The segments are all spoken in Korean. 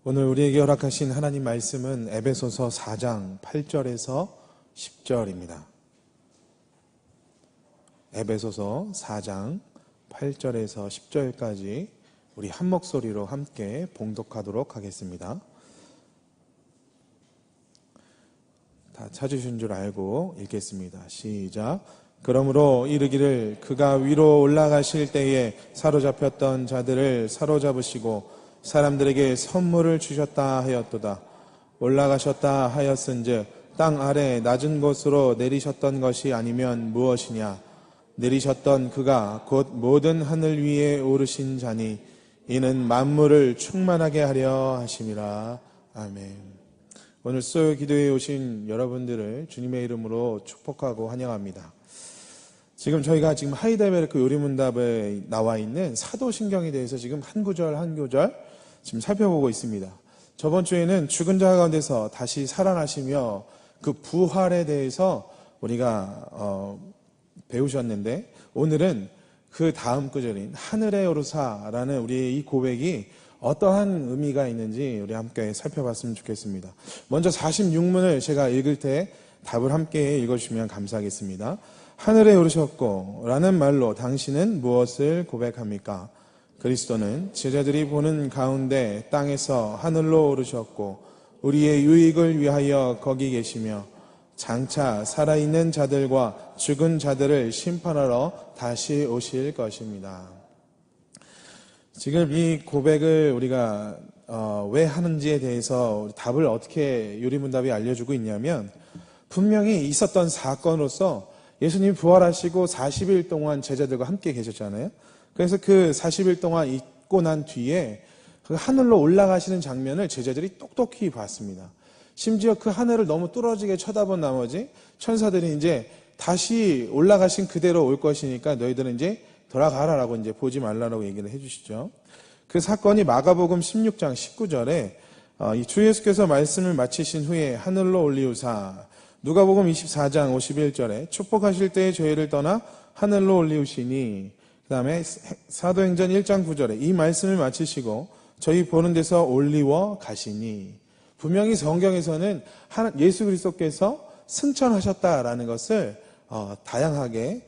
오늘 우리에게 허락하신 하나님 말씀은 에베소서 4장 8절에서 10절입니다. 에베소서 4장 8절에서 10절까지 우리 한 목소리로 함께 봉독하도록 하겠습니다. 다 찾으신 줄 알고 읽겠습니다. 시작. 그러므로 이르기를 그가 위로 올라가실 때에 사로잡혔던 자들을 사로잡으시고 사람들에게 선물을 주셨다 하였도다. 올라가셨다 하였은즉 땅 아래 낮은 곳으로 내리셨던 것이 아니면 무엇이냐. 내리셨던 그가 곧 모든 하늘 위에 오르신 자니 이는 만물을 충만하게 하려 하심이라. 아멘. 오늘 수요 기도에 오신 여러분들을 주님의 이름으로 축복하고 환영합니다. 저희가 하이델베르크 요리문답에 나와 있는 사도신경에 대해서 지금 한 구절 한 구절 지금 살펴보고 있습니다. 저번 주에는 죽은 자 가운데서 다시 살아나시며 그 부활에 대해서 우리가 배우셨는데, 오늘은 그 다음 구절인 하늘에 오르사라는 우리의 이 고백이 어떠한 의미가 있는지 우리 함께 살펴봤으면 좋겠습니다. 먼저 46문을 제가 읽을 때 답을 함께 읽어주시면 감사하겠습니다. 하늘에 오르셨고 라는 말로 당신은 무엇을 고백합니까? 그리스도는 제자들이 보는 가운데 땅에서 하늘로 오르셨고 우리의 유익을 위하여 거기 계시며 장차 살아있는 자들과 죽은 자들을 심판하러 다시 오실 것입니다. 지금 이 고백을 우리가 왜 하는지에 대해서 답을 어떻게 요리문답이 알려주고 있냐면, 분명히 있었던 사건으로서 예수님이 부활하시고 40일 동안 제자들과 함께 계셨잖아요. 그래서 그 40일 동안 있고 난 뒤에 그 하늘로 올라가시는 장면을 제자들이 똑똑히 봤습니다. 심지어 그 하늘을 너무 뚫어지게 쳐다본 나머지 천사들이 이제 다시 올라가신 그대로 올 것이니까 너희들은 이제 돌아가라라고 이제 보지 말라라고 얘기를 해주시죠. 그 사건이 마가복음 16장 19절에 이 주 예수께서 말씀을 마치신 후에 하늘로 올리우사, 누가복음 24장 51절에 축복하실 때에 저희를 떠나 하늘로 올리우시니, 그 다음에 사도행전 1장 9절에 이 말씀을 마치시고 저희 보는 데서 올리워 가시니, 분명히 성경에서는 예수 그리스도께서 승천하셨다라는 것을 다양하게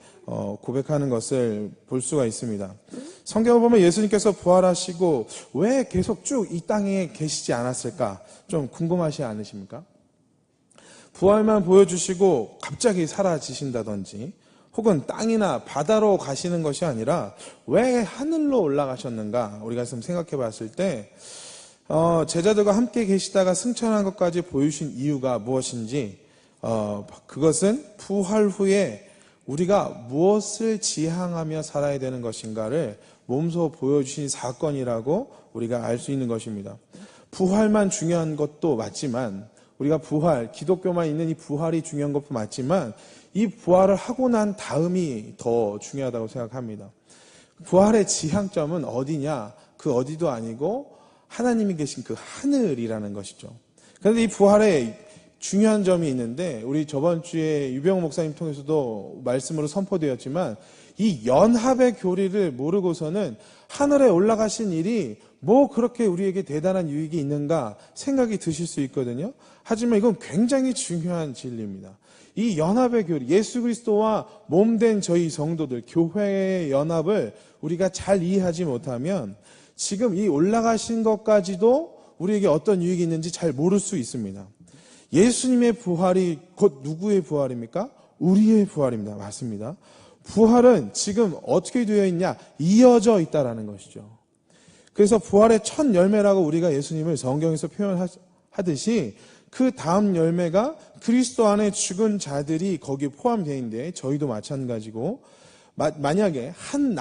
고백하는 것을 볼 수가 있습니다. 성경을 보면 예수님께서 부활하시고 왜 계속 쭉 이 땅에 계시지 않았을까 좀 궁금하지 않으십니까? 부활만 보여주시고 갑자기 사라지신다든지, 혹은 땅이나 바다로 가시는 것이 아니라 왜 하늘로 올라가셨는가, 우리가 좀 생각해 봤을 때 제자들과 함께 계시다가 승천한 것까지 보여주신 이유가 무엇인지, 그것은 부활 후에 우리가 무엇을 지향하며 살아야 되는 것인가를 몸소 보여주신 사건이라고 우리가 알 수 있는 것입니다. 부활만 중요한 것도 맞지만, 우리가 부활, 기독교만 있는 이 부활이 중요한 것도 맞지만, 이 부활을 하고 난 다음이 더 중요하다고 생각합니다. 부활의 지향점은 어디냐? 그 어디도 아니고 하나님이 계신 그 하늘이라는 것이죠. 그런데 이 부활의 중요한 점이 있는데, 우리 저번 주에 유병호 목사님 통해서도 말씀으로 선포되었지만, 이 연합의 교리를 모르고서는 하늘에 올라가신 일이 뭐 그렇게 우리에게 대단한 유익이 있는가 생각이 드실 수 있거든요. 하지만 이건 굉장히 중요한 진리입니다. 이 연합의 교리, 예수 그리스도와 몸된 저희 성도들, 교회의 연합을 우리가 잘 이해하지 못하면 지금 이 올라가신 것까지도 우리에게 어떤 유익이 있는지 잘 모를 수 있습니다. 예수님의 부활이 곧 누구의 부활입니까? 우리의 부활입니다. 맞습니다. 부활은 지금 어떻게 되어 있냐? 이어져 있다라는 것이죠. 그래서 부활의 첫 열매라고 우리가 예수님을 성경에서 표현하듯이 그 다음 열매가 그리스도 안에 죽은 자들이 거기에 포함되어 있는데, 저희도 마찬가지고, 만약에 한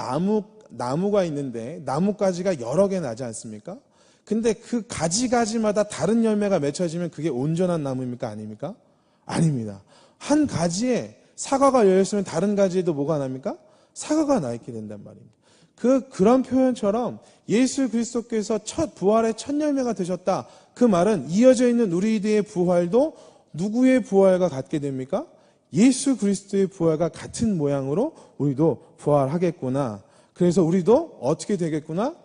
나무가 있는데 나뭇가지가 여러 개 나지 않습니까? 근데 그 가지가지마다 다른 열매가 맺혀지면 그게 온전한 나무입니까? 아닙니까? 아닙니다. 한 가지에 사과가 열렸으면 다른 가지에도 뭐가 납니까? 사과가 나 있게 된단 말입니다. 그런 표현처럼 예수 그리스도께서 부활의 첫 열매가 되셨다. 그 말은 이어져 있는 우리들의 부활도 누구의 부활과 같게 됩니까? 예수 그리스도의 부활과 같은 모양으로 우리도 부활하겠구나. 그래서 우리도 어떻게 되겠구나?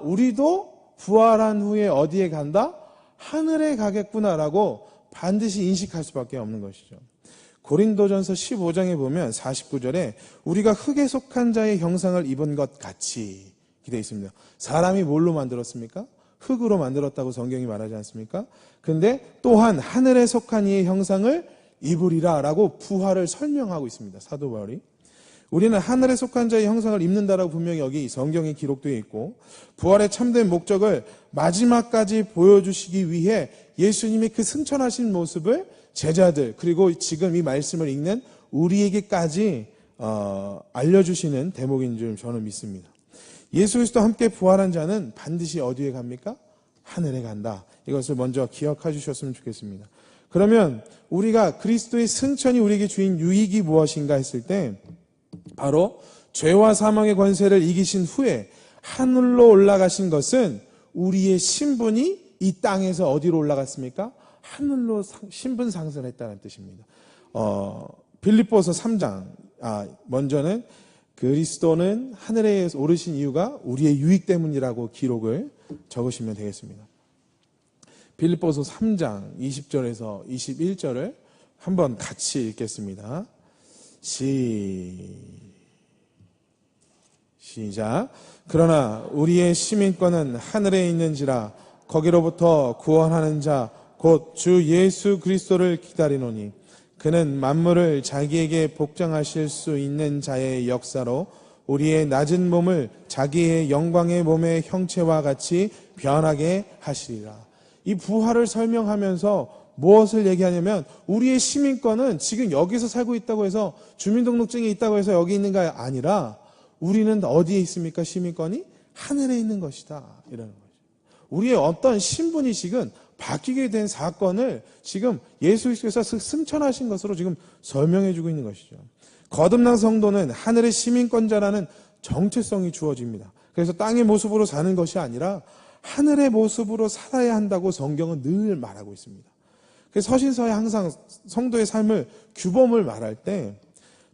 우리도 부활한 후에 어디에 간다? 하늘에 가겠구나라고 반드시 인식할 수밖에 없는 것이죠. 고린도전서 15장에 보면 49절에 우리가 흙에 속한 자의 형상을 입은 것 같이 기대어 있습니다. 사람이 뭘로 만들었습니까? 흙으로 만들었다고 성경이 말하지 않습니까? 근데 또한 하늘에 속한 이의 형상을 입으리라 라고 부활을 설명하고 있습니다. 사도 바울이. 우리는 하늘에 속한 자의 형상을 입는다라고 분명히 여기 성경에 기록되어 있고, 부활의 참된 목적을 마지막까지 보여주시기 위해 예수님이 그 승천하신 모습을 제자들, 그리고 지금 이 말씀을 읽는 우리에게까지 알려주시는 대목인 줄 저는 믿습니다. 예수 그리스도와 함께 부활한 자는 반드시 어디에 갑니까? 하늘에 간다. 이것을 먼저 기억해 주셨으면 좋겠습니다. 그러면 우리가 그리스도의 승천이 우리에게 주인 유익이 무엇인가 했을 때, 바로 죄와 사망의 권세를 이기신 후에 하늘로 올라가신 것은 우리의 신분이 이 땅에서 어디로 올라갔습니까? 하늘로 신분 상승했다는 뜻입니다. 빌립보서 3장, 먼저는 그리스도는 하늘에 오르신 이유가 우리의 유익 때문이라고 기록을 적으시면 되겠습니다. 빌립보서 3장 20절에서 21절을 한번 같이 읽겠습니다. 시작. 그러나 우리의 시민권은 하늘에 있는지라 거기로부터 구원하는 자 곧 주 예수 그리스도를 기다리노니 그는 만물을 자기에게 복장하실 수 있는 자의 역사로 우리의 낮은 몸을 자기의 영광의 몸의 형체와 같이 변하게 하시리라. 이 부활을 설명하면서 무엇을 얘기하냐면, 우리의 시민권은 지금 여기서 살고 있다고 해서 주민등록증이 있다고 해서 여기 있는가 아니라, 우리는 어디에 있습니까? 시민권이 하늘에 있는 것이다, 이라는 거죠. 우리의 어떤 신분이식은 바뀌게 된 사건을 지금 예수 그리스도께서 승천하신 것으로 지금 설명해 주고 있는 것이죠. 거듭난 성도는 하늘의 시민권자라는 정체성이 주어집니다. 그래서 땅의 모습으로 사는 것이 아니라 하늘의 모습으로 살아야 한다고 성경은 늘 말하고 있습니다. 그래서 서신서에 항상 성도의 삶을, 규범을 말할 때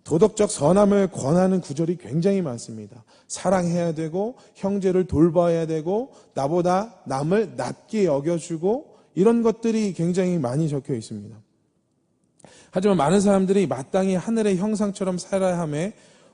도덕적 선함을 권하는 구절이 굉장히 많습니다. 사랑해야 되고, 형제를 돌봐야 되고, 나보다 남을 낮게 여겨주고, 이런 것들이 굉장히 많이 적혀 있습니다. 하지만 많은 사람들이 마땅히 하늘의 형상처럼 살아야 함에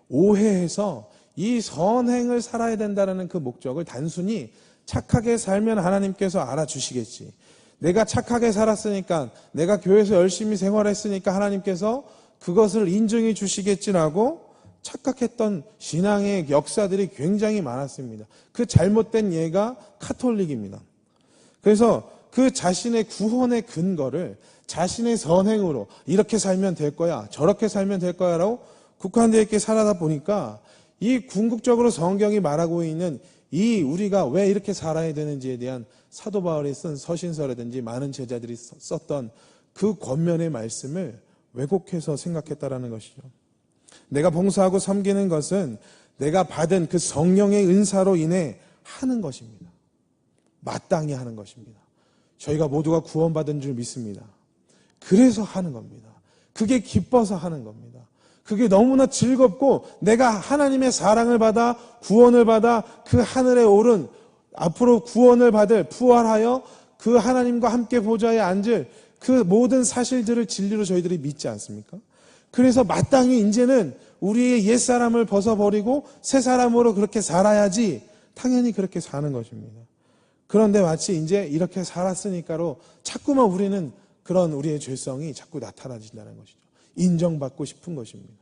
오해해서 이 선행을 살아야 된다는 그 목적을 단순히 착하게 살면 하나님께서 알아주시겠지, 내가 착하게 살았으니까, 내가 교회에서 열심히 생활했으니까 하나님께서 그것을 인정해 주시겠지라고 착각했던 신앙의 역사들이 굉장히 많았습니다. 그 잘못된 예가 카톨릭입니다. 그래서 그 자신의 구원의 근거를 자신의 선행으로 이렇게 살면 될 거야, 저렇게 살면 될 거야 라고 국한되어 있게 살아다 보니까, 이 궁극적으로 성경이 말하고 있는 이 우리가 왜 이렇게 살아야 되는지에 대한 사도 바울이 쓴 서신서라든지 많은 제자들이 썼던 그 권면의 말씀을 왜곡해서 생각했다라는 것이죠. 내가 봉사하고 섬기는 것은 내가 받은 그 성령의 은사로 인해 하는 것입니다. 마땅히 하는 것입니다. 저희가 모두가 구원받은 줄 믿습니다. 그래서 하는 겁니다. 그게 기뻐서 하는 겁니다. 그게 너무나 즐겁고, 내가 하나님의 사랑을 받아 구원을 받아 그 하늘에 오른, 앞으로 구원을 받을, 부활하여 그 하나님과 함께 보좌에 앉을 그 모든 사실들을 진리로 저희들이 믿지 않습니까? 그래서 마땅히 이제는 우리의 옛사람을 벗어버리고 새 사람으로 그렇게 살아야지, 당연히 그렇게 사는 것입니다. 그런데 마치 이제 이렇게 살았으니까로 자꾸만 우리는 그런 우리의 죄성이 자꾸 나타나진다는 것이죠. 인정받고 싶은 것입니다.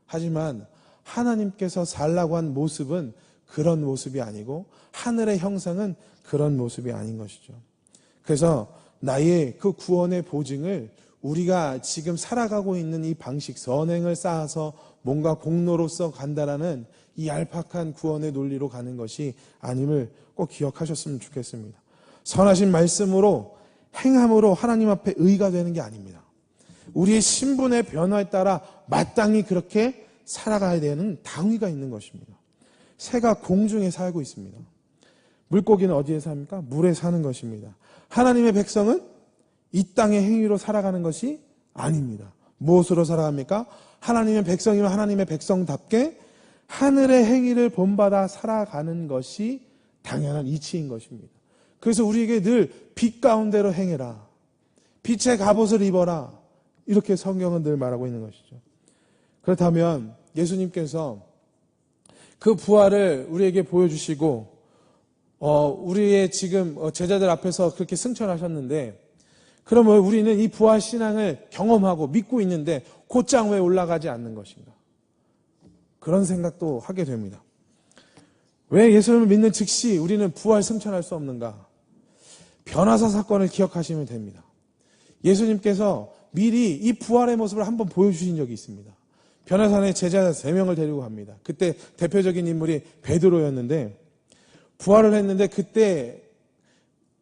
하지만 하나님께서 살라고 한 모습은 그런 모습이 아니고, 하늘의 형상은 그런 모습이 아닌 것이죠. 그래서 나의 그 구원의 보증을 우리가 지금 살아가고 있는 이 방식, 선행을 쌓아서 뭔가 공로로서 간다라는 이 얄팍한 구원의 논리로 가는 것이 아님을 꼭 기억하셨으면 좋겠습니다. 선하신 말씀으로, 행함으로 하나님 앞에 의가 되는 게 아닙니다. 우리의 신분의 변화에 따라 마땅히 그렇게 살아가야 되는 당위가 있는 것입니다. 새가 공중에 살고 있습니다. 물고기는 어디에 삽니까? 물에 사는 것입니다. 하나님의 백성은 이 땅의 행위로 살아가는 것이 아닙니다. 무엇으로 살아갑니까? 하나님의 백성이면 하나님의 백성답게 하늘의 행위를 본받아 살아가는 것이 당연한 이치인 것입니다. 그래서 우리에게 늘 빛 가운데로 행해라. 빛의 갑옷을 입어라. 이렇게 성경은 늘 말하고 있는 것이죠. 그렇다면 예수님께서 그 부활을 우리에게 보여주시고 우리의 지금 제자들 앞에서 그렇게 승천하셨는데, 그러면 우리는 이 부활 신앙을 경험하고 믿고 있는데 곧장 왜 올라가지 않는 것인가? 그런 생각도 하게 됩니다. 왜 예수님을 믿는 즉시 우리는 부활 승천할 수 없는가? 변화사 사건을 기억하시면 됩니다. 예수님께서 미리 이 부활의 모습을 한번 보여주신 적이 있습니다. 변화산에 제자 3명을 데리고 갑니다. 그때 대표적인 인물이 베드로였는데, 부활을 했는데 그때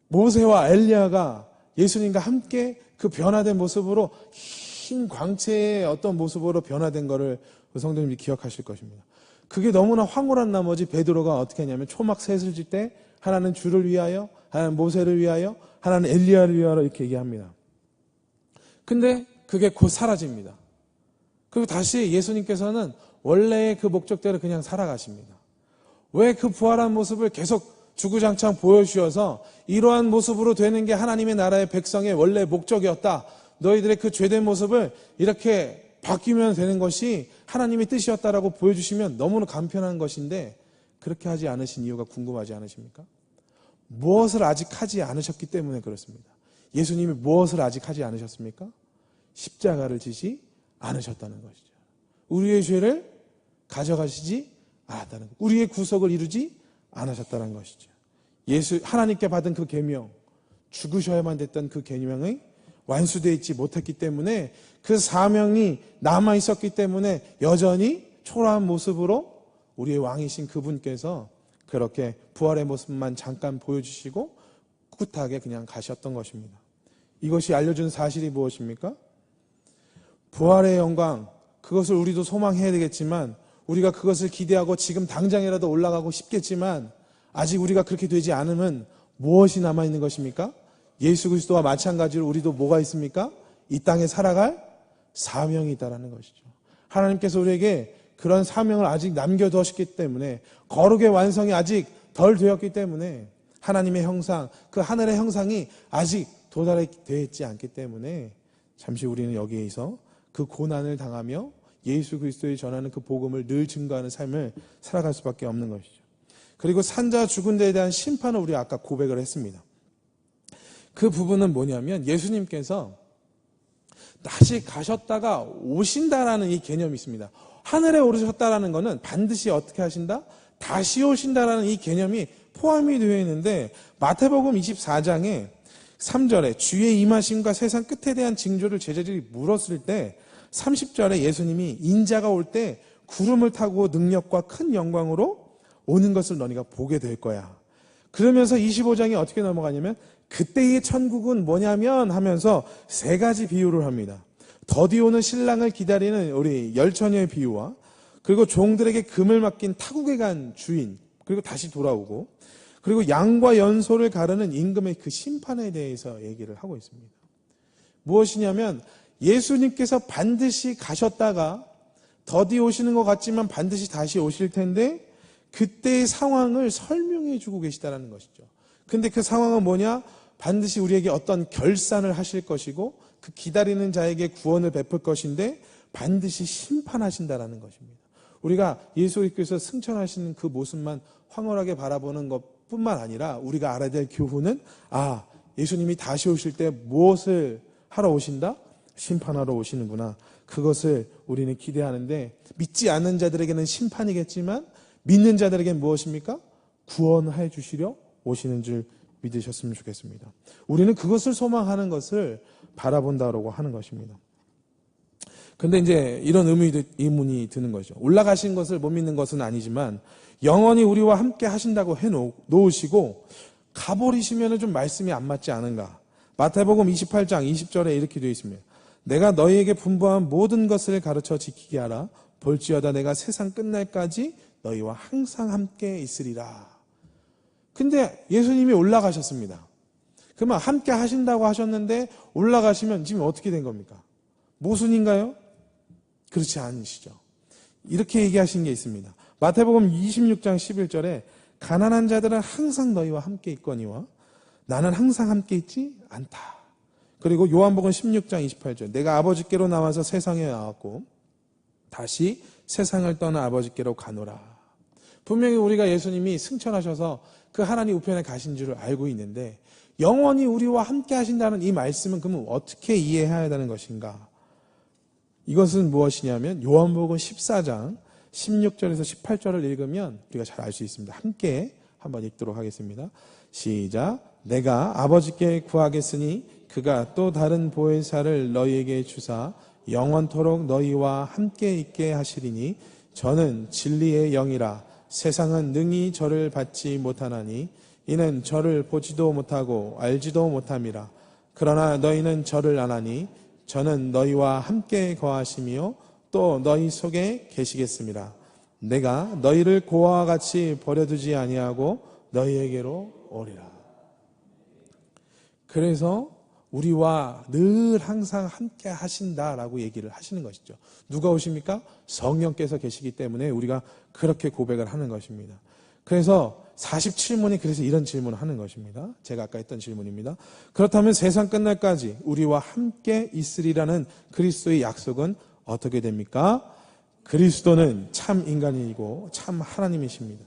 모세와 엘리야가 예수님과 함께 그 변화된 모습으로 흰 광채의 어떤 모습으로 변화된 것을 성도님이 기억하실 것입니다. 그게 너무나 황홀한 나머지 베드로가 어떻게 했냐면 초막 셋을 질 때 하나는 주를 위하여, 하나는 모세를 위하여, 하나는 엘리야를 위하여 이렇게 얘기합니다. 근데 그게 곧 사라집니다. 그리고 다시 예수님께서는 원래의 그 목적대로 그냥 살아가십니다. 왜 그 부활한 모습을 계속 주구장창 보여주셔서 이러한 모습으로 되는 게 하나님의 나라의 백성의 원래 목적이었다. 너희들의 그 죄된 모습을 이렇게 바뀌면 되는 것이 하나님의 뜻이었다라고 보여주시면 너무나 간편한 것인데, 그렇게 하지 않으신 이유가 궁금하지 않으십니까? 무엇을 아직 하지 않으셨기 때문에 그렇습니다. 예수님이 무엇을 아직 하지 않으셨습니까? 십자가를 지지 않으셨다는 것이죠. 우리의 죄를 가져가시지 않았다는 것. 우리의 구속을 이루지 않으셨다는 것이죠. 하나님께 받은 그 계명, 죽으셔야만 됐던 그 계명이 완수되어 있지 못했기 때문에, 그 사명이 남아 있었기 때문에 여전히 초라한 모습으로 우리의 왕이신 그분께서 그렇게 부활의 모습만 잠깐 보여주시고 꿋꿋하게 그냥 가셨던 것입니다. 이것이 알려준 사실이 무엇입니까? 부활의 영광, 그것을 우리도 소망해야 되겠지만, 우리가 그것을 기대하고 지금 당장이라도 올라가고 싶겠지만, 아직 우리가 그렇게 되지 않으면 무엇이 남아있는 것입니까? 예수 그리스도와 마찬가지로 우리도 뭐가 있습니까? 이 땅에 살아갈 사명이 있다는 것이죠. 하나님께서 우리에게 그런 사명을 아직 남겨두셨기 때문에, 거룩의 완성이 아직 덜 되었기 때문에, 하나님의 형상, 그 하늘의 형상이 아직 도달되어 있지 않기 때문에 잠시 우리는 여기에서 그 고난을 당하며 예수 그리스도의 전하는 그 복음을 늘 증거하는 삶을 살아갈 수밖에 없는 것이죠. 그리고 산자 죽은 데에 대한 심판을 우리가 아까 고백을 했습니다. 그 부분은 뭐냐면, 예수님께서 다시 가셨다가 오신다라는 이 개념이 있습니다. 하늘에 오르셨다라는 것은 반드시 어떻게 하신다? 다시 오신다라는 이 개념이 포함이 되어 있는데, 마태복음 24장에 3절에 주의 임하심과 세상 끝에 대한 징조를 제자들이 물었을 때 30절에 예수님이 인자가 올 때 구름을 타고 능력과 큰 영광으로 오는 것을 너희가 보게 될 거야. 그러면서 25장이 어떻게 넘어가냐면, 그때의 천국은 뭐냐면 하면서 3가지 비유를 합니다. 더디 오는 신랑을 기다리는 우리 열처녀의 비유와, 그리고 종들에게 금을 맡긴 타국에 간 주인, 그리고 다시 돌아오고, 그리고 양과 연소를 가르는 임금의 그 심판에 대해서 얘기를 하고 있습니다. 무엇이냐면, 예수님께서 반드시 가셨다가 더디 오시는 것 같지만 반드시 다시 오실 텐데, 그때의 상황을 설명해 주고 계시다는 것이죠. 근데 그 상황은 뭐냐? 반드시 우리에게 어떤 결산을 하실 것이고, 그 기다리는 자에게 구원을 베풀 것인데 반드시 심판하신다라는 것입니다. 우리가 예수 그리스도께서 승천하시는 그 모습만 황홀하게 바라보는 것뿐만 아니라, 우리가 알아야 될 교훈은, 예수님이 다시 오실 때 무엇을 하러 오신다? 심판하러 오시는구나. 그것을 우리는 기대하는데, 믿지 않는 자들에게는 심판이겠지만 믿는 자들에게는 무엇입니까? 구원해 주시려 오시는 줄 믿으셨으면 좋겠습니다. 우리는 그것을 소망하는 것을 바라본다라고 하는 것입니다. 근데 이제 이런 의문이 드는 거죠. 올라가신 것을 못 믿는 것은 아니지만 영원히 우리와 함께 하신다고 해놓으시고 가버리시면 좀 말씀이 안 맞지 않은가. 마태복음 28장 20절에 이렇게 되어 있습니다. 내가 너희에게 분부한 모든 것을 가르쳐 지키게 하라. 볼지어다 내가 세상 끝날까지 너희와 항상 함께 있으리라. 근데 예수님이 올라가셨습니다. 그러면 함께 하신다고 하셨는데 올라가시면 지금 어떻게 된 겁니까? 모순인가요? 그렇지 않으시죠. 이렇게 얘기하신 게 있습니다. 마태복음 26장 11절에 가난한 자들은 항상 너희와 함께 있거니와 나는 항상 함께 있지 않다. 그리고 요한복음 16장 28절 내가 아버지께로 나와서 세상에 나왔고 다시 세상을 떠나 아버지께로 가노라. 분명히 우리가 예수님이 승천하셔서 그 하나님 우편에 가신 줄을 알고 있는데 영원히 우리와 함께 하신다는 이 말씀은 그러면 어떻게 이해해야 되는 것인가? 이것은 무엇이냐면 요한복음 14장 16절에서 18절을 읽으면 우리가 잘 알 수 있습니다. 함께 한번 읽도록 하겠습니다. 시작. 내가 아버지께 구하겠으니 그가 또 다른 보혜사를 너희에게 주사 영원토록 너희와 함께 있게 하시리니 저는 진리의 영이라 세상은 능히 저를 받지 못하나니 이는 저를 보지도 못하고 알지도 못함이라. 그러나 너희는 저를 아나니 저는 너희와 함께 거하시며 또 너희 속에 계시겠습니다. 내가 너희를 고아와 같이 버려두지 아니하고 너희에게로 오리라. 그래서 우리와 늘 항상 함께 하신다라고 얘기를 하시는 것이죠. 누가 오십니까? 성령께서 계시기 때문에 우리가 그렇게 고백을 하는 것입니다. 그래서 47문이 그래서 이런 질문을 하는 것입니다. 제가 아까 했던 질문입니다. 그렇다면 세상 끝날까지 우리와 함께 있으리라는 그리스도의 약속은 어떻게 됩니까? 그리스도는 참 인간이고 참 하나님이십니다.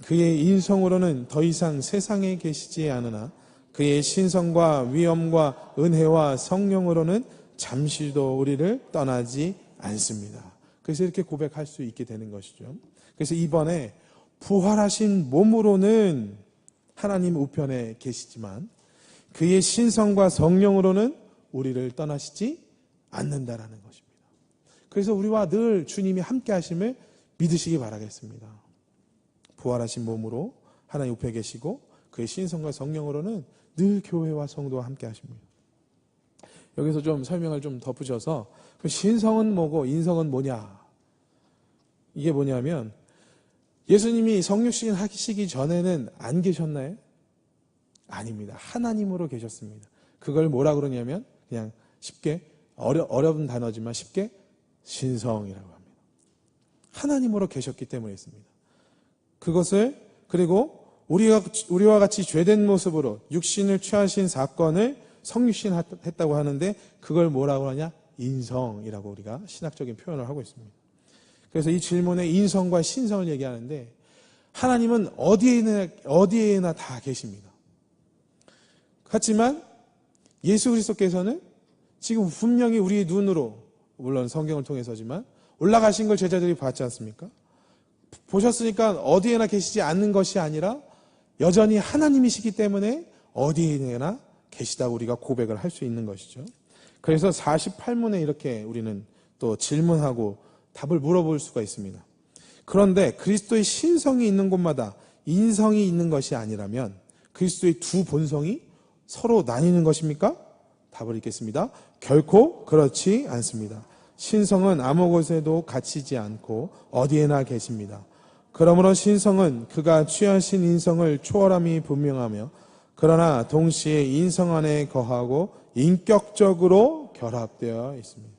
그의 인성으로는 더 이상 세상에 계시지 않으나 그의 신성과 위엄과 은혜와 성령으로는 잠시도 우리를 떠나지 않습니다. 그래서 이렇게 고백할 수 있게 되는 것이죠. 그래서 이번에 부활하신 몸으로는 하나님 우편에 계시지만 그의 신성과 성령으로는 우리를 떠나시지 않는다라는 것입니다. 그래서 우리와 늘 주님이 함께 하심을 믿으시기 바라겠습니다. 부활하신 몸으로 하나님 우편에 계시고 그의 신성과 성령으로는 늘 교회와 성도와 함께 하십니다. 여기서 좀 설명을 좀 덧붙여서 그 신성은 뭐고 인성은 뭐냐? 이게 뭐냐면 예수님이 성육신 하시기 전에는 안 계셨나요? 아닙니다. 하나님으로 계셨습니다. 그걸 뭐라 그러냐면 그냥 쉽게 어려운 단어지만 쉽게 신성이라고 합니다. 하나님으로 계셨기 때문에 있습니다. 그것을 그리고 우리와 같이 죄된 모습으로 육신을 취하신 사건을 성육신 했다고 하는데 그걸 뭐라고 하냐? 인성이라고 우리가 신학적인 표현을 하고 있습니다. 그래서 이 질문에 인성과 신성을 얘기하는데 하나님은 어디에나 다 계십니다. 하지만 예수 그리스도께서는 지금 분명히 우리의 눈으로 물론 성경을 통해서지만 올라가신 걸 제자들이 봤지 않습니까? 보셨으니까 어디에나 계시지 않는 것이 아니라 여전히 하나님이시기 때문에 어디에나 계시다고 우리가 고백을 할 수 있는 것이죠. 그래서 48문에 이렇게 우리는 또 질문하고 답을 물어볼 수가 있습니다. 그런데 그리스도의 신성이 있는 곳마다 인성이 있는 것이 아니라면 그리스도의 두 본성이 서로 나뉘는 것입니까? 답을 읽겠습니다. 결코 그렇지 않습니다. 신성은 아무 곳에도 갇히지 않고 어디에나 계십니다. 그러므로 신성은 그가 취하신 인성을 초월함이 분명하며 그러나 동시에 인성 안에 거하고 인격적으로 결합되어 있습니다.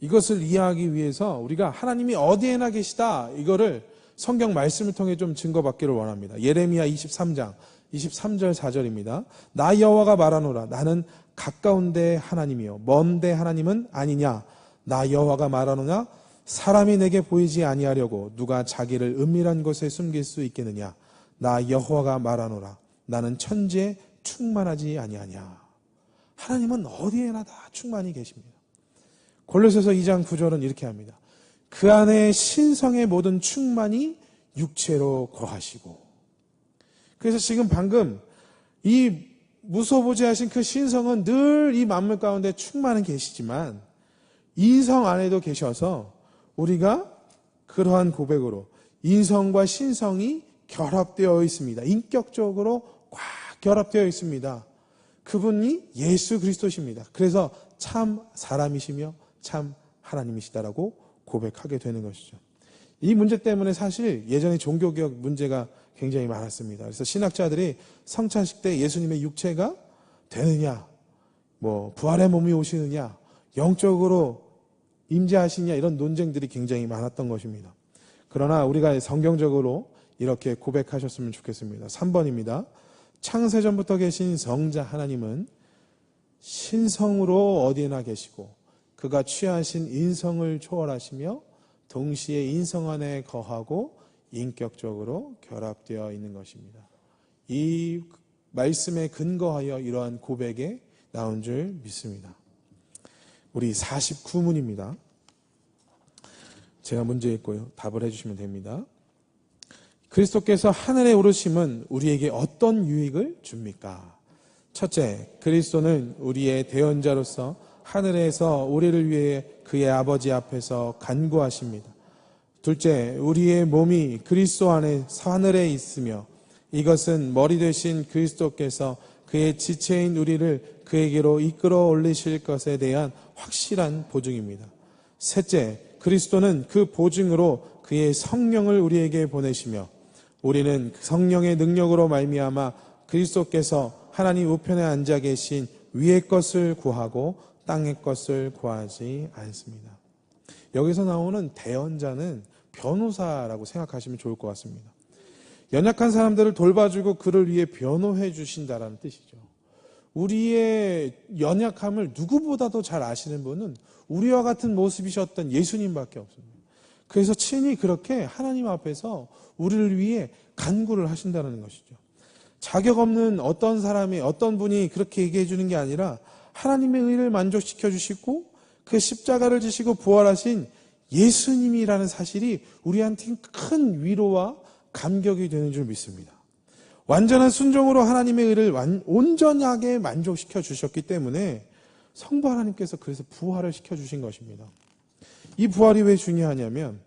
이것을 이해하기 위해서 우리가 하나님이 어디에나 계시다 이거를 성경 말씀을 통해 좀 증거받기를 원합니다. 예레미야 23장 23절 4절입니다. 나 여호와가 말하노라 나는 가까운데 하나님이요 먼데 하나님은 아니냐. 나 여호와가 말하노라 사람이 내게 보이지 아니하려고 누가 자기를 은밀한 곳에 숨길 수 있겠느냐. 나 여호와가 말하노라 나는 천지에 충만하지 아니하냐. 하나님은 어디에나 다 충만히 계십니다. 골로새서 2장 9절은 이렇게 합니다. 그 안에 신성의 모든 충만이 육체로 거하시고. 그래서 지금 방금 이 무소부지하신 그 신성은 늘 이 만물 가운데 충만히 계시지만 인성 안에도 계셔서 우리가 그러한 고백으로 인성과 신성이 결합되어 있습니다. 인격적으로 꽉 결합되어 있습니다. 그분이 예수 그리스도십니다. 그래서 참 사람이시며 참 하나님이시다라고 고백하게 되는 것이죠. 이 문제 때문에 사실 예전에 종교개혁 문제가 굉장히 많았습니다. 그래서 신학자들이 성찬식 때 예수님의 육체가 되느냐, 부활의 몸이 오시느냐, 영적으로 임재하시냐 이런 논쟁들이 굉장히 많았던 것입니다. 그러나 우리가 성경적으로 이렇게 고백하셨으면 좋겠습니다. 3번입니다. 창세전부터 계신 성자 하나님은 신성으로 어디에나 계시고 그가 취하신 인성을 초월하시며 동시에 인성 안에 거하고 인격적으로 결합되어 있는 것입니다. 이 말씀에 근거하여 이러한 고백에 나온 줄 믿습니다. 우리 49문입니다. 제가 문제 있고요. 답을 해주시면 됩니다. 그리스도께서 하늘에 오르심은 우리에게 어떤 유익을 줍니까? 첫째, 그리스도는 우리의 대언자로서 하늘에서 우리를 위해 그의 아버지 앞에서 간구하십니다. 둘째, 우리의 몸이 그리스도 안에 하늘에 있으며 이것은 머리 되신 그리스도께서 그의 지체인 우리를 그에게로 이끌어 올리실 것에 대한 확실한 보증입니다. 셋째, 그리스도는 그 보증으로 그의 성령을 우리에게 보내시며 우리는 성령의 능력으로 말미암아 그리스도께서 하나님 우편에 앉아 계신 위의 것을 구하고 땅의 것을 구하지 않습니다. 여기서 나오는 대언자는 변호사라고 생각하시면 좋을 것 같습니다. 연약한 사람들을 돌봐주고 그를 위해 변호해 주신다라는 뜻이죠. 우리의 연약함을 누구보다도 잘 아시는 분은 우리와 같은 모습이셨던 예수님밖에 없습니다. 그래서 친히 그렇게 하나님 앞에서 우리를 위해 간구를 하신다는 것이죠. 자격 없는 어떤 사람이, 어떤 분이 그렇게 얘기해 주는 게 아니라 하나님의 의를 만족시켜 주시고 그 십자가를 지시고 부활하신 예수님이라는 사실이 우리한테 큰 위로와 감격이 되는 줄 믿습니다. 완전한 순종으로 하나님의 의를 온전하게 만족시켜 주셨기 때문에 성부 하나님께서 그래서 부활을 시켜주신 것입니다. 이 부활이 왜 중요하냐면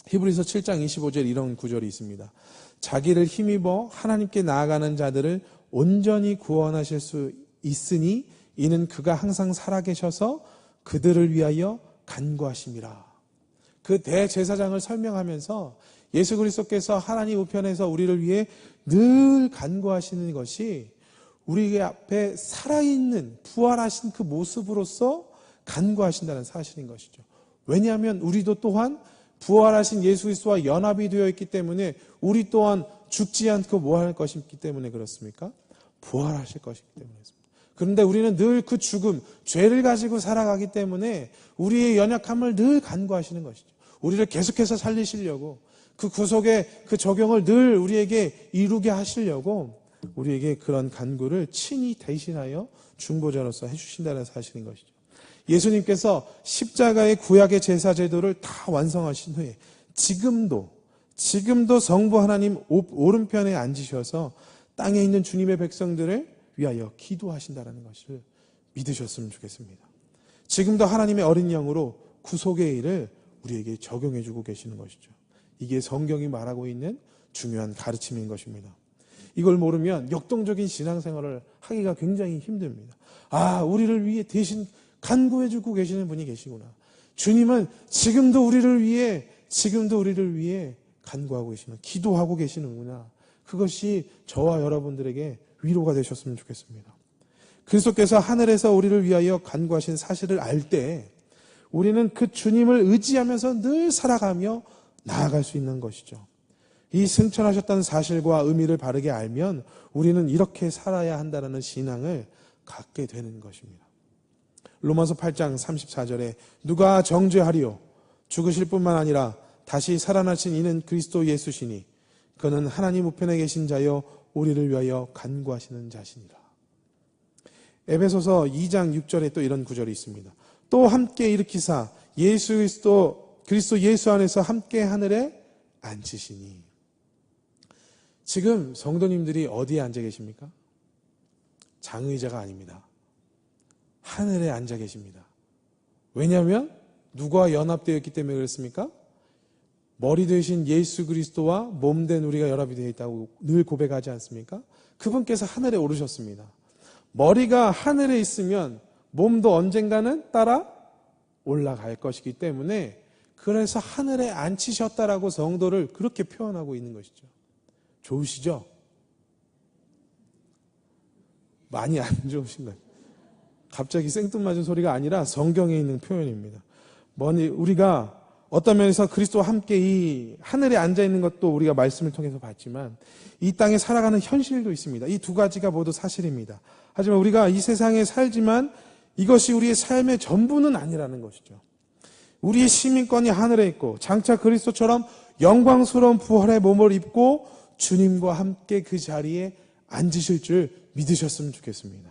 히브리서 7장 25절 이런 구절이 있습니다. 자기를 힘입어 하나님께 나아가는 자들을 온전히 구원하실 수 있으니 이는 그가 항상 살아계셔서 그들을 위하여 간구하심이라. 그 대제사장을 설명하면서 예수 그리스도께서 하나님 우편에서 우리를 위해 늘 간구하시는 것이 우리 앞에 살아있는 부활하신 그 모습으로서 간구하신다는 사실인 것이죠. 왜냐하면 우리도 또한 부활하신 예수 그리스도와 연합이 되어 있기 때문에 우리 또한 죽지 않고 뭐 할 것이기 때문에 그렇습니까? 부활하실 것이기 때문에 그렇습니다. 그런데 우리는 늘 그 죽음, 죄를 가지고 살아가기 때문에 우리의 연약함을 늘 간구하시는 것이죠. 우리를 계속해서 살리시려고 그 구속의 그 적용을 늘 우리에게 이루게 하시려고 우리에게 그런 간구를 친히 대신하여 중보자로서 해주신다는 사실인 것이죠. 예수님께서 십자가의 구약의 제사 제도를 다 완성하신 후에 지금도 성부 하나님 오른편에 앉으셔서 땅에 있는 주님의 백성들을 위하여 기도하신다는 것을 믿으셨으면 좋겠습니다. 지금도 하나님의 어린 양으로 구속의 일을 우리에게 적용해주고 계시는 것이죠. 이게 성경이 말하고 있는 중요한 가르침인 것입니다. 이걸 모르면 역동적인 신앙생활을 하기가 굉장히 힘듭니다. 아, 우리를 위해 대신 간구해주고 계시는 분이 계시구나. 주님은 지금도 우리를 위해 간구하고 계시는, 기도하고 계시는구나. 그것이 저와 여러분들에게 위로가 되셨으면 좋겠습니다. 그리스도께서 하늘에서 우리를 위하여 간구하신 사실을 알 때 우리는 그 주님을 의지하면서 늘 살아가며 나아갈 수 있는 것이죠. 이 승천하셨다는 사실과 의미를 바르게 알면 우리는 이렇게 살아야 한다는 신앙을 갖게 되는 것입니다. 로마서 8장 34절에 누가 정죄하리요? 죽으실 뿐만 아니라 다시 살아나신 이는 그리스도 예수시니 그는 하나님 우편에 계신 자여 우리를 위하여 간구하시는 자시니라. 에베소서 2장 6절에 또 이런 구절이 있습니다. 또 함께 일으키사 그리스도 예수 안에서 함께 하늘에 앉히시니. 지금 성도님들이 어디에 앉아 계십니까? 장의자가 아닙니다. 하늘에 앉아 계십니다. 왜냐하면 누구와 연합되어 있기 때문에 그렇습니까? 머리 되신 예수 그리스도와 몸된 우리가 연합이 되어 있다고 늘 고백하지 않습니까? 그분께서 하늘에 오르셨습니다. 머리가 하늘에 있으면 몸도 언젠가는 따라 올라갈 것이기 때문에 그래서 하늘에 앉히셨다라고 성도를 그렇게 표현하고 있는 것이죠. 좋으시죠? 많이 안 좋으신 거예요. 갑자기 생뚱맞은 소리가 아니라 성경에 있는 표현입니다. 우리가 어떤 면에서 그리스도와 함께 이 하늘에 앉아있는 것도 우리가 말씀을 통해서 봤지만 이 땅에 살아가는 현실도 있습니다. 이 두 가지가 모두 사실입니다. 하지만 우리가 이 세상에 살지만 이것이 우리의 삶의 전부는 아니라는 것이죠. 우리의 시민권이 하늘에 있고 장차 그리스도처럼 영광스러운 부활의 몸을 입고 주님과 함께 그 자리에 앉으실 줄 믿으셨으면 좋겠습니다.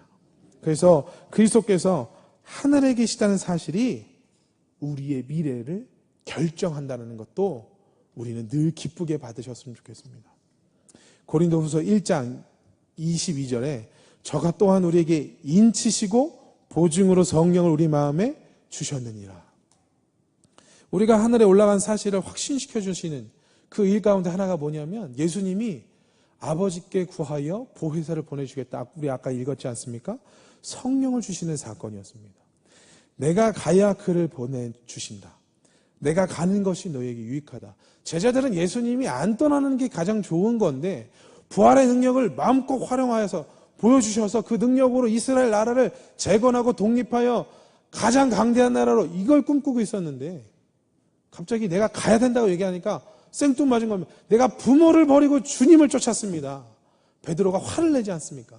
그래서 그리스도께서 하늘에 계시다는 사실이 우리의 미래를 결정한다는 것도 우리는 늘 기쁘게 받으셨으면 좋겠습니다. 고린도후서 1장 22절에 저가 또한 우리에게 인치시고 보증으로 성령을 우리 마음에 주셨느니라. 우리가 하늘에 올라간 사실을 확신시켜 주시는 그 일 가운데 하나가 뭐냐면 예수님이 아버지께 구하여 보혜사를 보내주겠다. 우리 아까 읽었지 않습니까? 성령을 주시는 사건이었습니다. 내가 가야 그를 보내주신다. 내가 가는 것이 너에게 유익하다. 제자들은 예수님이 안 떠나는 게 가장 좋은 건데 부활의 능력을 마음껏 활용하여서 보여주셔서 그 능력으로 이스라엘 나라를 재건하고 독립하여 가장 강대한 나라로 이걸 꿈꾸고 있었는데 갑자기 내가 가야 된다고 얘기하니까 생뚱맞은 겁니다. 내가 부모를 버리고 주님을 쫓았습니다. 베드로가 화를 내지 않습니까?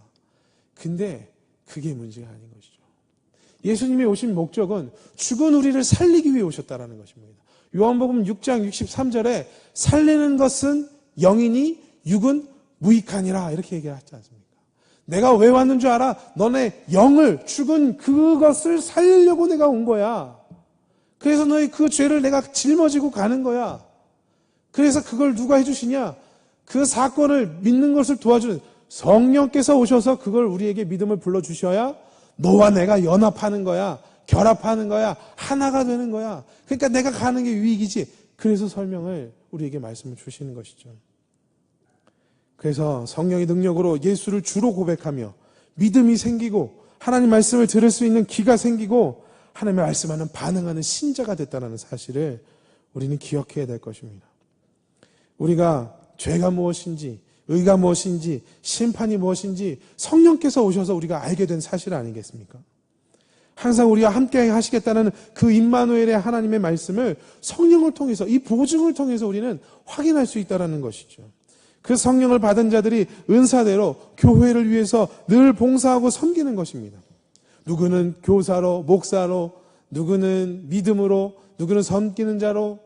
근데 그게 문제가 아닌 것이죠. 예수님이 오신 목적은 죽은 우리를 살리기 위해 오셨다는 것입니다. 요한복음 6장 63절에 살리는 것은 영이니 육은 무익하니라 이렇게 얘기하지 않습니까? 내가 왜 왔는 줄 알아? 너네 영을 죽은 그것을 살리려고 내가 온 거야. 그래서 너희 그 죄를 내가 짊어지고 가는 거야. 그래서 그걸 누가 해주시냐? 그 사건을 믿는 것을 도와주는 성령께서 오셔서 그걸 우리에게 믿음을 불러주셔야 너와 내가 연합하는 거야. 결합하는 거야. 하나가 되는 거야. 그러니까 내가 가는 게 유익이지. 그래서 설명을 우리에게 말씀을 주시는 것이죠. 그래서 성령의 능력으로 예수를 주로 고백하며 믿음이 생기고 하나님 말씀을 들을 수 있는 귀가 생기고 하나님의 말씀하는 반응하는 신자가 됐다는 사실을 우리는 기억해야 될 것입니다. 우리가 죄가 무엇인지 의가 무엇인지 심판이 무엇인지 성령께서 오셔서 우리가 알게 된 사실 아니겠습니까? 항상 우리와 함께 하시겠다는 그 임마누엘의 하나님의 말씀을 성령을 통해서 이 보증을 통해서 우리는 확인할 수 있다는 것이죠. 그 성령을 받은 자들이 은사대로 교회를 위해서 늘 봉사하고 섬기는 것입니다. 누구는 교사로, 목사로, 누구는 믿음으로, 누구는 섬기는 자로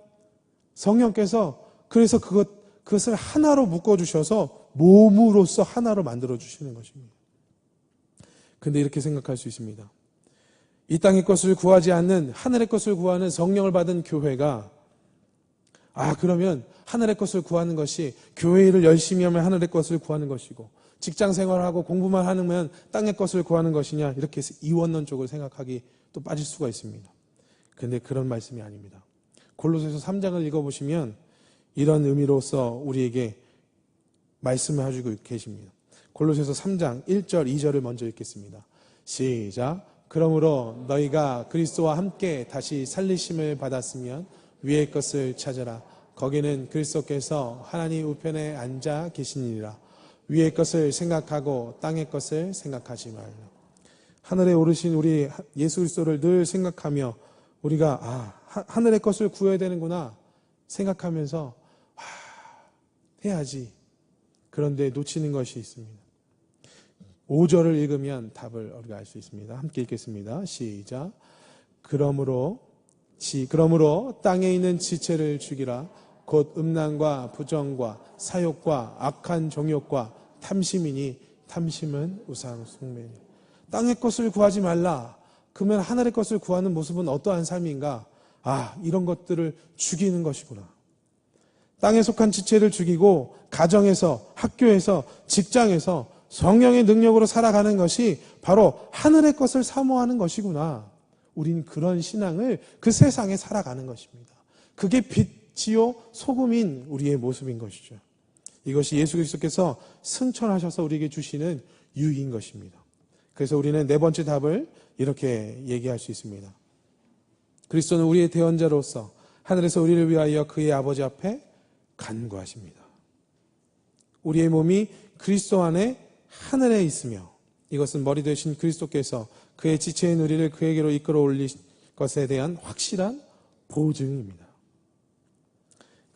성령께서 그래서 그것을 하나로 묶어주셔서 몸으로서 하나로 만들어주시는 것입니다. 근데 이렇게 생각할 수 있습니다. 이 땅의 것을 구하지 않는 하늘의 것을 구하는 성령을 받은 교회가 그러면 하늘의 것을 구하는 것이 교회 일을 열심히 하면 하늘의 것을 구하는 것이고 직장 생활하고 공부만 하면 땅의 것을 구하는 것이냐 이렇게 해서 이원론적으로 생각하기 또 빠질 수가 있습니다. 그런데 그런 말씀이 아닙니다. 골로새서 3장을 읽어보시면 이런 의미로서 우리에게 말씀을 해주고 계십니다. 골로새서 3장 1절 2절을 먼저 읽겠습니다. 시작. 그러므로 너희가 그리스도와 함께 다시 살리심을 받았으면 위의 것을 찾아라. 거기는 그리스도께서 하나님 우편에 앉아 계시니라. 위의 것을 생각하고 땅의 것을 생각하지 말라. 하늘에 오르신 우리 예수 그리스도를 늘 생각하며 우리가 하늘의 것을 구해야 되는구나 생각하면서 해야지. 그런데 놓치는 것이 있습니다. 5절을 읽으면 답을 우리가 알 수 있습니다. 함께 읽겠습니다. 시작. 그러므로 땅에 있는 지체를 죽이라. 곧 음란과 부정과 사욕과 악한 정욕과 탐심이니 탐심은 우상 숭배니. 땅의 것을 구하지 말라. 그러면 하늘의 것을 구하는 모습은 어떠한 삶인가? 이런 것들을 죽이는 것이구나. 땅에 속한 지체를 죽이고 가정에서, 학교에서, 직장에서 성령의 능력으로 살아가는 것이 바로 하늘의 것을 사모하는 것이구나. 우린 그런 신앙을 그 세상에 살아가는 것입니다. 그게 빛이요 소금인 우리의 모습인 것이죠. 이것이 예수 그리스도께서 승천하셔서 우리에게 주시는 유익인 것입니다. 그래서 우리는 네 번째 답을 이렇게 얘기할 수 있습니다. 그리스도는 우리의 대언자로서 하늘에서 우리를 위하여 그의 아버지 앞에 간구하십니다. 우리의 몸이 그리스도 안에 하늘에 있으며 이것은 머리 되신 그리스도께서 그의 지체인 우리를 그에게로 이끌어 올릴 것에 대한 확실한 보증입니다.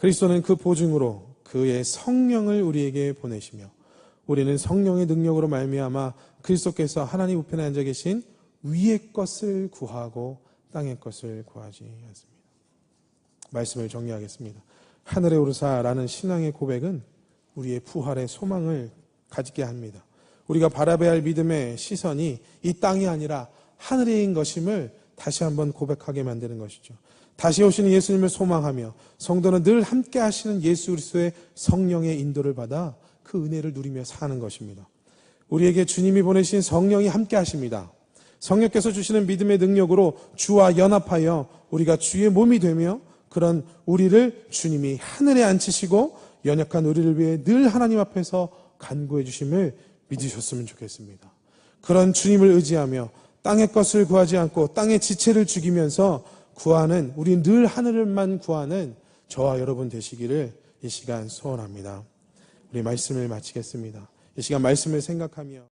그리스도는 그 보증으로 그의 성령을 우리에게 보내시며 우리는 성령의 능력으로 말미암아 그리스도께서 하나님 우편에 앉아 계신 위의 것을 구하고 땅의 것을 구하지 않습니다. 말씀을 정리하겠습니다. 하늘에 오르사라는 신앙의 고백은 우리의 부활의 소망을 가지게 합니다. 우리가 바라봐야 할 믿음의 시선이 이 땅이 아니라 하늘인 것임을 다시 한번 고백하게 만드는 것이죠. 다시 오시는 예수님을 소망하며 성도는 늘 함께 하시는 예수 그리스도의 성령의 인도를 받아 그 은혜를 누리며 사는 것입니다. 우리에게 주님이 보내신 성령이 함께 하십니다. 성령께서 주시는 믿음의 능력으로 주와 연합하여 우리가 주의 몸이 되며 그런 우리를 주님이 하늘에 앉히시고 연약한 우리를 위해 늘 하나님 앞에서 간구해 주심을 믿으셨으면 좋겠습니다. 그런 주님을 의지하며 땅의 것을 구하지 않고 땅의 지체를 죽이면서 구하는, 우리 늘 하늘을만 구하는 저와 여러분 되시기를 이 시간 소원합니다. 우리 말씀을 마치겠습니다. 이 시간 말씀을 생각하며